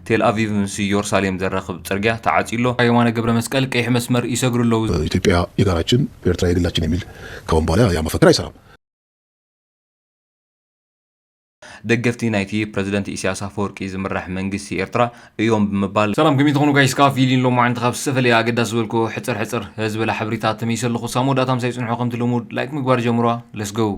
ቴል አቪቭ ምስ ኢየሩሳሌም ዘራክብ ጽርግያ ተዓጺሎ የማነ ገብረ መስቀል ቀይሕ መስመር ይሰግሩለው ኢትዮጵያ የጋራችን ኤርትራ የግላችን የሚል ከአሁን በኋላ ያ መፈክር አይሰራም። ደገፍቲ ናይቲ ፕሬዝዳንት ኢሳያስ አፈወርቂ ዝምራሕ መንግስቲ ኤርትራ እዮም ብምባል ሰላም ከመይ ትኾኑ ጋይስ ካፊሊን ሎ ማዕንት ካብ ዝተፈለየ ኣገዳስ ዝበልኩ ሕፅር ህዝቢ ሓበሬታት ተመይሰልኹ ሳሞዳታም ሳይጽንሑ ከምቲ ልሙድ ላይክ ምግባር ጀምሯ ለስ ጎ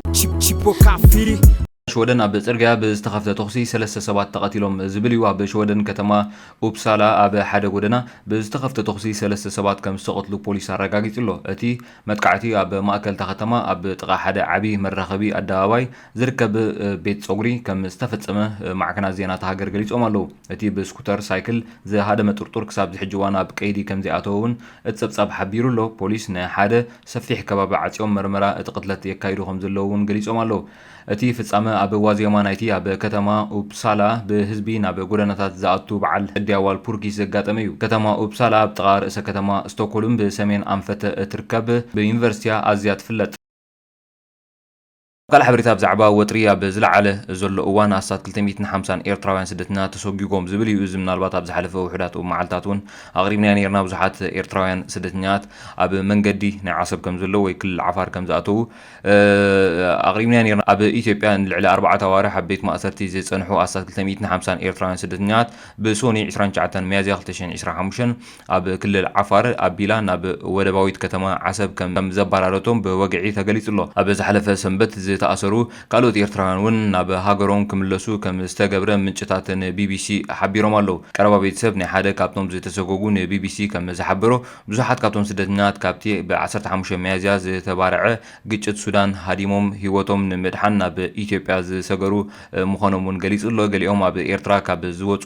شودن أب ترجع باستخفت تخصي ثلاثة سبعة تقاتلهم زبلي وأب شودن كتما أوبسالا أب حدا جودنا باستخفت تخصي ثلاثة سبعة كم استقتلوا بوليس رجعت له أتي متقعتي أب مأكل تختما أب تقع حدا عبي مرة خبي الدواي زركب بيت صغري كم استفدت سما مع كنا زينات هاجر جريت أمالو أتي بسكوتر سايكل زي هذا مترطور كسب حجوانا بكيدي كم زي أتوون اتصب حبيرو له بوليس حدا سفيح كباب عتيوم مرمرة اتقتلت يكايروهم زلون جريت أمالو أتي في السماء أبو وازيما نايتي أبو كتما أوبسالا بهزبين أبو قرنات زعتو بعل الديوال بوركي زقات أميو كتما أوبسالا بتغار إسا كتما ستوكولم بسمين أنفت تركب بيونيفرسيا أزيات فلت قال حبريتها بزعبا وطريا بزلعله زل اوان اسات 350 ايرتراوያን ስደትና ተሰጊጎም ዝብል እዩ ዝምና አልባት ኣብ ዝሓለፈ ውሕዳት መዓልታቱን ኣቕሪብና ነርና ብዙሓት ኤርትራውያን ስደተኛት ኣብ መንገዲ ናይ ዓሰብ ከም ዘሎ ወይ ክልል ዓፋር ከም ዝኣተው ኣቕሪብና ነርና ኣብ ኢትዮጵያ ንልዕሊ 4 ኣዋርሕ ኣብ ቤት ማእሰርቲ ዝጸንሑ ኣሳት 250 ኤርትራውያን ስደተኛት ብሶኒ 29 ሚያዝያ 2025 ኣብ ክልል ዓፋር ኣቢላ ናብ ወደባዊት ከተማ ዓሰብ ከም ዘባራረቶም ብወግዒ ተገሊጹሎ ኣብ ዝሓለፈ ሰንበት ተኣሰሩ ካልኦት ኤርትራውያን ውን ናብ ሃገሮም ክምለሱ ከም ዝተገብረ ምንጭታትን ቢቢሲ ሓቢሮም ኣለው። ቀረባ ቤተሰብ ናይ ሓደ ካብቶም ዝተሰጎጉ ንቢቢሲ ከም ዝሓበሮ ብዙሓት ካብቶም ስደተኛት ካብቲ ብ15 ሚያዝያ ዝተባረዐ ግጭት ሱዳን ሃዲሞም ሂወቶም ንምድሓን ናብ ኢትዮጵያ ዝሰገሩ ምኾኖም ውን ገሊጹ ኣሎ። ገሊኦም ኣብ ኤርትራ ካብ ዝወፁ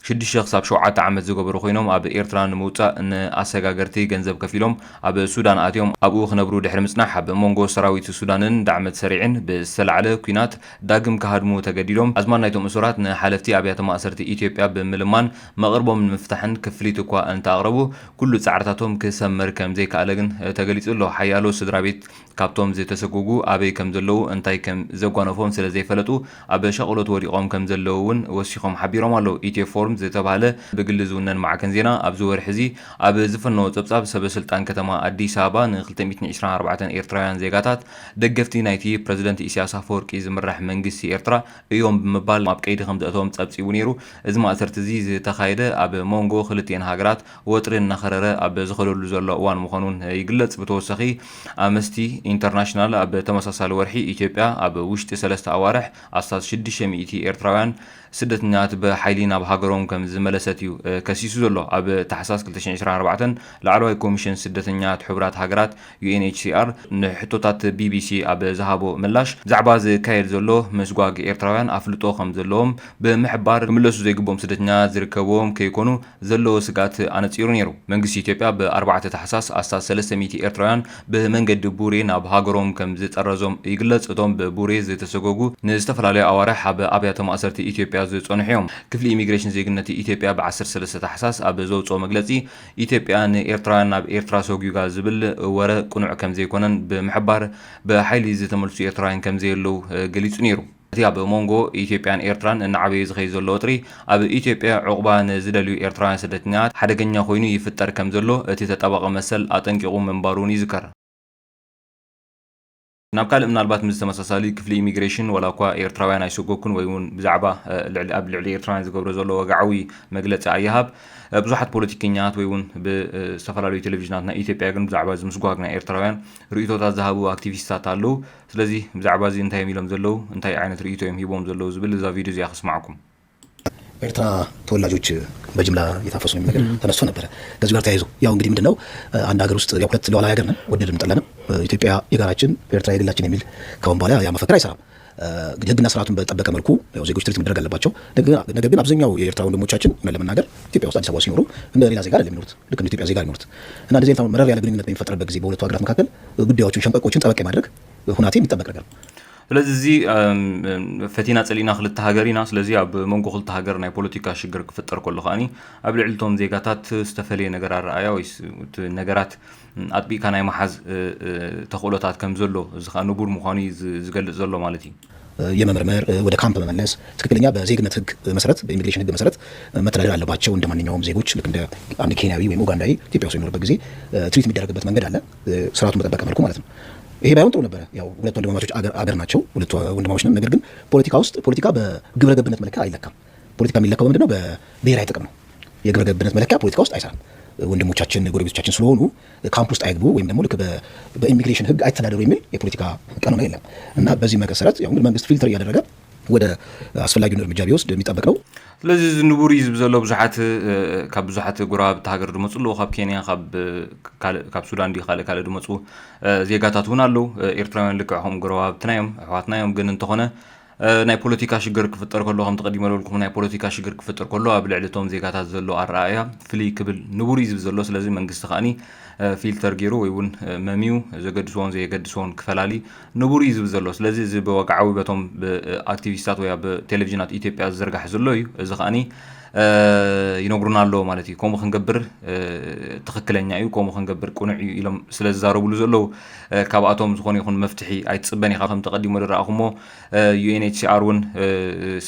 6-7 ዓመት ዝገበሩ ኮይኖም ኣብ ኤርትራ ንምውፃእ ንኣሰጋገርቲ ገንዘብ ከፊሎም ኣብ ሱዳን ኣትዮም ኣብኡ ክነብሩ ድሕሪ ምጽናሕ ኣብ መንጎ ሰራዊት ሱዳንን ዳዕመት ሰሪዕን ብዝተላዕለ ኩናት ዳግም ካሃድሙ ተገዲዶም ኣዝማን ናይቶም እሱራት ንሓለፍቲ ኣብያተ ማእሰርቲ ኢትዮጵያ ብምልማን መቕርቦም ንምፍታሕን ክፍሊት እኳ እንተኣቕረቡ ኩሉ ጻዕርታቶም ክሰመር ከም ዘይከኣለ ግን ተገሊጹ ኣሎ። ሓያሎ ስድራ ቤት ካብቶም ዝተሰጎጉ ኣበይ ከም ዘለዉ እንታይ ከም ዘጓነፎም ስለ ዘይፈለጡ ኣብ ሸቕሎት ወዲቖም ከም ዘለዉ ውን ወሲኾም ሓቢሮም ኣለው። ኢትዮፎርም ዝተባሃለ ብግሊ ዝውነን ማዕከን ዜና ኣብ ዝወርሕ እዚ ኣብ ዝፈነወ ጸብጻብ ሰበስልጣን ከተማ ኣዲስ ኣበባ ን224 ኤርትራውያን ዜጋታት ደገፍቲ ናይቲ ፕሬዝዳንት ኢሳያስ አፈወርቂ ዝምራሕ መንግስቲ ኤርትራ እዮም ብምባል ኣብ ቀይዲ ከም ዘእተዎም ጸብጺቡ ነይሩ። እዚ ማእሰርቲ እዚ ዝተኻየደ ኣብ መንጎ ክልቲአን ሃገራት ወጥሪ እናኸረረ ኣብ ዝኸደሉ ዘሎ እዋን ምዃኑን ይግለጽ። ብተወሳኺ ኣምነስቲ ኢንተርናሽናል ኣብ ተመሳሳሊ ወርሒ ኢትዮጵያ ኣብ ውሽጢ 3 ኣዋርሕ ኣስታት 600 ኤርትራውያን ስደተኛት ብሓይሊ ናብ ሃገሮም ከም ዝመለሰት እዩ ከሲሱ ዘሎ። ኣብ ታሕሳስ 2024 ላዕለዋይ ኮሚሽን ስደተኛት ሕቡራት ሃገራት UNHCR ንሕቶታት ቢቢሲ ኣብ ዝሃቦ ምላሽ ዛዕባ ዝካየድ ዘሎ ምስጓግ ኤርትራውያን ኣፍልጦ ከም ዘለዎም ብምሕባር ክምለሱ ዘይግቦም ስደተኛት ዝርከብዎም ከይኮኑ ዘለዎ ስጋት ኣነጺሩ ነይሩ። መንግስቲ ኢትዮጵያ ብ4 ታሕሳስ ኣስታት 300 ኤርትራውያን ብመንገዲ ቡሬ ናብ ሃገሮም ከም ዝጠረዞም ይግለጽ። እቶም ብቡሬ ዝተሰጎጉ ንዝተፈላለዩ ኣዋርሕ ኣብ ኣብያተ ማእሰርቲ ኢትዮጵያ ዝጸንሑዮም ክፍሊ ኢሚግሬሽን ዜግነት ኢትዮጵያ ብ13 ታሕሳስ ኣብ ዘውጽኦ መግለጺ ኢትዮጵያ ንኤርትራውያን ናብ ኤርትራ ሰጉጋ ዝብል ወረ ቁኑዕ ከም ዘይኮነን ብምሕባር ብሓይሊ ዝተመልሱ ኤርትራውያን ከም ዘየለው ገሊጹ ነይሩ። እቲ ኣብ መንጎ ኢትዮጵያን ኤርትራን እናዓበየ ዝኸይድ ዘሎ ወጥሪ ኣብ ኢትዮጵያ ዕቑባ ንዝደልዩ ኤርትራውያን ስደተኛት ሓደገኛ ኮይኑ ይፍጠር ከም ዘሎ እቲ ተጣበቐ መሰል ኣጠንቂቑ ምንባሩን ይዝከር። ናብ ካልእ ምናልባት ምስ ተመሳሳሊ ክፍሊ ኢሚግሬሽን ወላ እኳ ኤርትራውያን ኣይሰጎኩን ወይ እውን ብዛዕባ ኣብ ልዕሊ ኤርትራውያን ዝገብሮ ዘሎ ወግዓዊ መግለፂ ኣይሃብ። ብዙሓት ፖለቲከኛት ወይ እውን ብዝተፈላለዩ ቴሌቪዥናት ናይ ኢትዮጵያ ግን ብዛዕባ እዚ ምስጓግ ናይ ኤርትራውያን ርእይቶታት ዝሃቡ ኣክቲቪስታት ኣለው። ስለዚ ብዛዕባ እዚ እንታይ የሚሎም ዘለው እንታይ ዓይነት ርእይቶ እዮም ሂቦም ዘለው ዝብል እዛ ቪድዮ እዚኣ ክስማዕኩም። ኤርትራ ተወላጆች በጅምላ እየታፈሱ ነው ነገር ተነስቶ ነበረ። ከዚህ ጋር ተያይዞ ያው እንግዲህ ምንድነው አንድ ሀገር ውስጥ ያው ሁለት ሉዓላዊ ሀገር ነን፣ ወደድንም ጠላንም ኢትዮጵያ የጋራችን ኤርትራ የግላችን የሚል ከአሁን በኋላ ያ መፈክር አይሰራም። ህግና ስርዓቱን በጠበቀ መልኩ ያው ዜጎች ትሪት መደረግ አለባቸው። ነገር ግን አብዛኛው የኤርትራ ወንድሞቻችን ለመናገር ኢትዮጵያ ውስጥ አዲስ አበባ ሲኖሩ እንደ ሌላ ዜጋ አይደለም የሚኖሩት፣ ልክ እንደ ኢትዮጵያ ዜጋ የሚኖሩት እና እንደዚህ አይነት መረር ያለ ግንኙነት በሚፈጠርበት ጊዜ በሁለቱ ሀገራት መካከል ጉዳዮችን ሸንቀቆችን ጠበቅ ማድረግ ሁናቴ የሚጠበቅ ነገር ነው። ስለዚህ እዚ ፈቲና ጸሊና ክልተ ሃገሪና ስለዚህ ኣብ መንጎ ክልተ ሃገር ናይ ፖለቲካ ሽግር ክፍጠር ከሎ ኸኣኒ ኣብ ልዕልቶም ዜጋታት ዝተፈለየ ነገር ኣረኣያ ወይስ ነገራት ኣጥቢቅካ ናይ መሓዝ ተኽእሎታት ከም ዘሎ እዚ ከዓ ንቡር ምዃኑ ዝገልጽ ዘሎ ማለት እዩ። የመመርመር ወደ ካምፕ መመለስ ትክክለኛ በዜግነት ህግ መሰረት በኢሚግሬሽን ህግ መሰረት መተዳደር አለባቸው እንደማንኛውም ዜጎች ልክ እንደ አንድ ኬንያዊ ወይም ኡጋንዳዊ ኢትዮጵያ ውስጥ የሚኖርበት ጊዜ ትሪት የሚደረግበት መንገድ አለ ስርዓቱን በጠበቀ መልኩ ማለት ነው። ይሄ ባይሆን ጥሩ ነበረ። ያው ሁለት ወንድማማቾች አገር ናቸው፣ ሁለት ወንድማማቾች ነን። ነገር ግን ፖለቲካ በግብረ ገብነት መለኪያ አይለካም። ፖለቲካ የሚለካው ምንድነው? በብሔራዊ ጥቅም ነው። የግብረ ገብነት መለኪያ ፖለቲካ ውስጥ አይሰራም። ወንድሞቻችን ጎረቤቶቻችን ስለሆኑ ካምፕ ውስጥ አይግቡ ወይም ደግሞ ልክ በኢሚግሬሽን ህግ አይተዳደሩ የሚል የፖለቲካ ቀኖና የለም እና በዚህ መሰረት ያው እንግዲህ መንግስት ፊልተር እያደረገ ወደ አስፈላጊውን እርምጃ ቢወስድ የሚጠበቅ ነው። ስለዚ ንቡር እዩ ዘሎ ብዙሓት ጉራብ ሃገር ድመፁ ኣለዉ ካብ ኬንያ ካብ ሱዳን ዲ ካልእ ድመፁ ዜጋታት እውን ኣለዉ ኤርትራውያን ልክዕኹም ጎረባብትና እዮም ኣሕዋትና እዮም ግን እንተኾነ ናይ ፖለቲካ ሽግር ክፍጠር ከሎ ከም ተቀዲመ ለልኩም ናይ ፖለቲካ ሽግር ክፍጠር ከሎ ኣብ ልዕሊ እቶም ዜጋታት ዘሎ ኣረኣእያ ፍልይ ክብል ንቡር እዩ ዝብል ዘሎ ስለዚ መንግስቲ ከዓኒ ፊልተር ገይሩ ወይ እውን መሚው ዘገድስዎን ዘየገድስዎን ክፈላሊ ንቡር እዩ ዝብል ዘሎ ስለዚ እዚ ብወግዓዊ በቶም ብኣክቲቪስታት ወይ ኣብ ቴሌቭዥናት ኢትዮጵያ ዝዘርጋሕ ዘሎ እዩ እዚ ከዓኒ ይነግሩና ኣለዎ ማለት እዩ ከምኡ ክንገብር ትክክለኛ እዩ ከምኡ ክንገብር ቁኑዕ እዩ ኢሎም ስለ ዝዛረብሉ ዘለዉ ካብኣቶም ዝኾነ ይኹን መፍትሒ ኣይትፅበን ኢኻ ከም ተቐዲሞ ዝረኣኹሞ ዩኤንኤችሲኣር እውን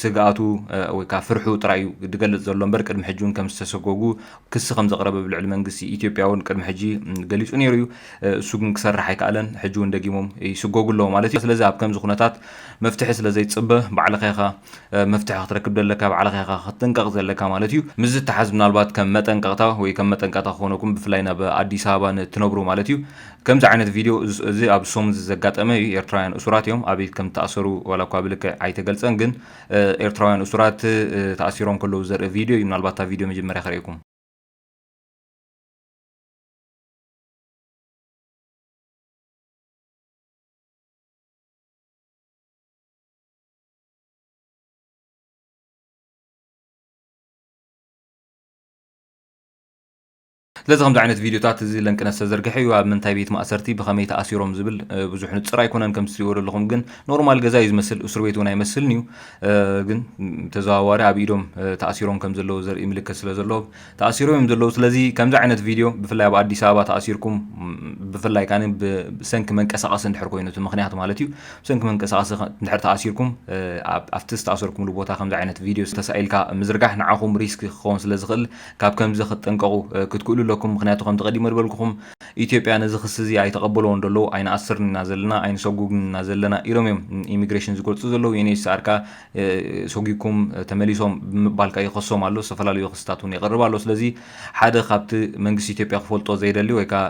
ስግኣቱ ወይ ከዓ ፍርሑ ጥራይ እዩ ዝገልፅ ዘሎ እምበር ቅድሚ ሕጂ እውን ከም ዝተሰጎጉ ክሲ ከም ዘቕረበ ብልዕሊ መንግስቲ ኢትዮጵያ እውን ቅድሚ ሕጂ ገሊፁ ነይሩ እዩ እሱ ግን ክሰርሕ ኣይከኣለን ሕጂ እውን ደጊሞም ይስጎጉ ኣለዎ ማለት እዩ ስለዚ ኣብ ከምዚ ኩነታት መፍትሒ ስለ ዘይፅበ ባዕልኻ ኢኻ መፍትሒ ክትረክብ ዘለካ ባዕልኻ ኢኻ ክትጥንቀቕ ዘለካ ማለት እዩ ምዝ ተሓዝ ምናልባት ከም መጠንቀቕታ ወይ ከም መጠንቀቕታ ክኾነኩም ብፍላይ ናብ ኣዲስ ኣበባ ትነብሩ ማለት እዩ ከምዚ ዓይነት ቪድዮ እዚ ኣብ ሶም ዘጋጠመ እዩ ኤርትራውያን እሱራት እዮም ኣብየት ከም ተኣሰሩ ዋላ እኳ ብልክዕ ኣይተገልፀን ግን ኤርትራውያን እሱራት ተኣሲሮም ከለዉ ዘርኢ ቪድዮ እዩ ምናልባት እታ ቪድዮ መጀመርያ ክርእኩም ስለዚ ከምዚ ዓይነት ቪድዮታት እዚ ለንቅነት ዝተዘርግሐ እዩ ኣብ ምንታይ ቤት ማእሰርቲ ብኸመይ ተኣሲሮም ዝብል ብዙሕ ንፅር ኣይኮነን ከም ትሪእዎ ዘለኹም ግን ኖርማል ገዛ እዩ ዝመስል እስር ቤት እውን ኣይመስልን እዩ ግን ተዘዋዋሪ ኣብ ኢዶም ተኣሲሮም ከም ዘለዉ ዘርኢ ምልክት ስለ ዘለዎ ተኣሲሮም እዮም ዘለዉ ስለዚ ከምዚ ዓይነት ቪድዮ ብፍላይ ኣብ ኣዲስ ኣበባ ተኣሲርኩም ብፍላይ ካነ ብሰንኪ መንቀሳቐሲ እንድሕር ኮይኑ እቲ ምክንያት ማለት እዩ ብሰንኪ መንቀሳቐሲ እንድሕር ተኣሲርኩም ኣብቲ ዝተኣሰርኩምሉ ቦታ ከምዚ ዓይነት ቪድዮ ተሳኢልካ ምዝርጋሕ ንዓኹም ሪስክ ክኸውን ስለ ዝኽእል ካብ ከምዚ ክትጠንቀቑ ክትክእሉ لكم مخنياتو خم تقديم ربلكم ኢትዮጵያ ነዚ ክስ እዚ ኣይተቀበለውን ደሎ ኣይነ ኣስርና ዘለና ኣይነ ሰጉግና ዘለና ኢሎም እዮም ኢሚግሬሽን ዝገልጹ ዘለዉ ዩኤንኤችሲአር ሰጉግኩም ተመሊሶም ብምባልካ ይኸሶም ኣሎ ዝተፈላለዩ ክስታት እውን ይቀርብ ኣሎ ስለዚ ሓደ ካብቲ መንግስቲ ኢትዮጵያ ክፈልጦ ዘይደሊ ወይ ከዓ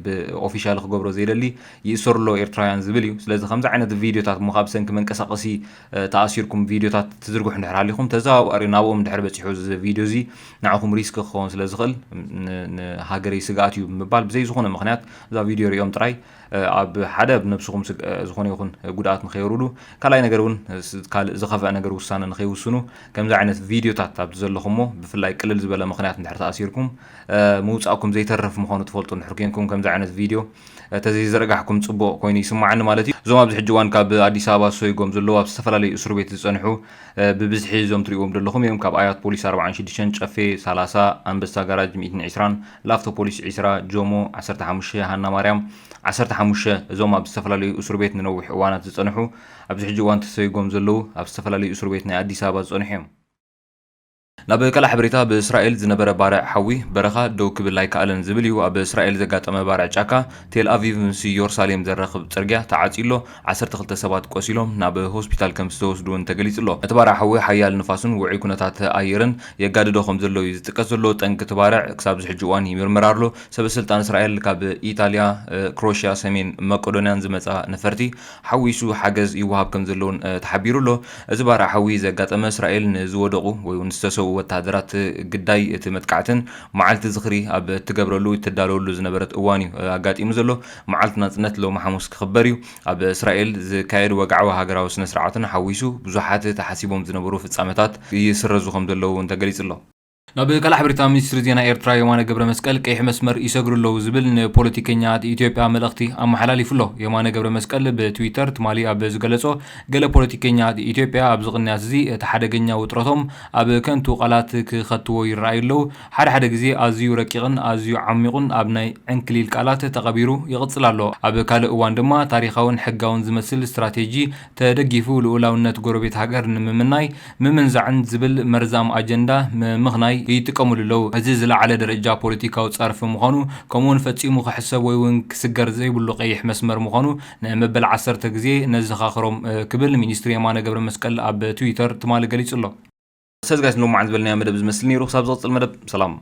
ብኦፊሻል ክገብሮ ዘይደሊ ይእሰሩሎ ኤርትራውያን ዝብል እዩ ስለዚ ከምዚ ዓይነት ቪድዮታት ሞ ካብ ሰንኪ መንቀሳቀሲ ተኣሲርኩም ቪድዮታት ትዝርግሑ እንድሕር ሃሊኹም ተዘዋዋሪ ናብኦም እንድሕር በፂሑ እዚ ቪድዮ እዚ ንዓኹም ሪስክ ክኸውን ስለ ዝኽእል ንሃገረይ ስጋኣት እዩ ብምባል ብዘይ ዝኾነ ምክንያት እዛ ቪድዮ ሪኦም ጥራይ ኣብ ሓደ ብነብስኹም ዝኾነ ይኹን ጉድኣት ንኸይወርዱ ካልኣይ ነገር እውን ካልእ ዝኸፍአ ነገር ውሳነ ንኸይውስኑ ከምዚ ዓይነት ቪድዮታት ኣብ ዘለኹሞ ብፍላይ ቅልል ዝበለ ምክንያት እንድሕር ተኣሲርኩም ምውፃእኩም ዘይተረፍ ምዃኑ ትፈልጡ እንድሕር ኮንኩም ከምዚ ዓይነት ቪድዮ ተዘይዘርጋሕኩም ፅቡቅ ኮይኑ ይስማዓኒ ማለት እዩ እዞም ኣብዚ ሕጂ እዋን ካብ ኣዲስ ኣበባ ሰይጎም ዘለዉ ኣብ ዝተፈላለዩ እስር ቤት ዝፀንሑ ብብዝሒ እዞም ትሪእዎም ዘለኹም እዮም ካብ ኣያት ፖሊስ 46 ጨፌ 30 ኣንበሳ ጋራጅ 120 ላፍቶ ፖሊስ 20 ጆሞ 15 ሃና ማርያም 15 እዞም ኣብ ዝተፈላለዩ እስር ቤት ንነዊሕ እዋናት ዝፀንሑ ኣብዚ ሕጂ እዋን ተሰይጎም ዘለዉ ኣብ ዝተፈላለዩ እስር ቤት ናይ ኣዲስ ኣበባ ዝፀንሑ እዮም ናብ ከላ ሕብሪታ በእስራኤል ዝነበረ ባርዕ ሓዊ በረኻ ደው ክብል ኣይከኣለን ዝብል እዩ ኣብ እስራኤል ዘጋጠመ ባርዕ ጫካ ቴል ኣቪቭ ምስ ኢየሩሳሌም ዘራኽብ ፅርግያ ተዓፂሎ 12 ሰባት ቆሲሎም ናብ ሆስፒታል ከም ዝተወስዱ ተገሊጹ ኣሎ እቲ ባርዕ ሓዊ ሓያል ንፋስን ውዑይ ኩነታት ኣየርን የጋድዶ ከም ዘሎ እዩ ዝጥቀስ ዘሎ ጠንቂ እቲ ባርዕ ክሳብ ዝሕጂ እዋን ይምርመር ኣሎ ሰበስልጣን እስራኤል ካብ ኢጣልያ ክሮኤሽያ ሰሜን መቄዶንያን ዝመፃ ነፈርቲ ሓዊሱ ሓገዝ ይወሃብ ከም ዘለውን ተሓቢሩ ኣሎ እዚ ባርዕ ሓዊ ዘጋጠመ እስራኤል ንዝወደቑ ወይ ንዝተሰው ወታደራት ግዳይ እቲ መጥቃዕትን መዓልቲ ዝኽሪ ኣብ ትገብረሉ ትዳለወሉ ዝነበረት እዋን እዩ ኣጋጢሙ ዘሎ መዓልቲ ናጽነት ሎሚ ሐሙስ ክኽበር እዩ ኣብ እስራኤል ዝካየድ ወግዓዊ ሃገራዊ ስነ ስርዓትን ሓዊሱ ብዙሓት ተሓሲቦም ዝነበሩ ፍጻመታት ይስረዙ ከም ዘለዉ ተገሊጹ ኣሎ نبي كلا حبرتها مينستر زينا إيرترا يمانة قبل مسكال كيح مسمر يسجر له زبل بوليتيكينيات إثيوبيا ملختي أما حلالي فله يمانة قبل مسكال بتويتر تمالي أبز جلسه قال بوليتيكينيات إثيوبيا أبزغ الناس زي تحدقنيا وترثهم أب كنتو قالات كخطوة يرأي له حد جزي أزيو ركيغن أزيو عميقن أبناء عنكلي القالات تقبيرو يغطل له أب كال وان دما تاريخون حقاون زمسل استراتيجي تدقيفو لأولونا تقربيت هاجر ممناي ممنزعن زبل مرزام أجندا مغناي يتقامل له هزيز على درجة بوليتيكا وتصرف مخانو كمون فتيمو حسب وين كسجر زي باللقيح مسمر مخانو نعمل عصر تجزي نزخ آخرهم قبل مينستري مانا قبل مسكال أب تويتر تمال قليل الله. سجاس نلوم عند بلنا مدب زمسلني روح سابزات المدب سلام.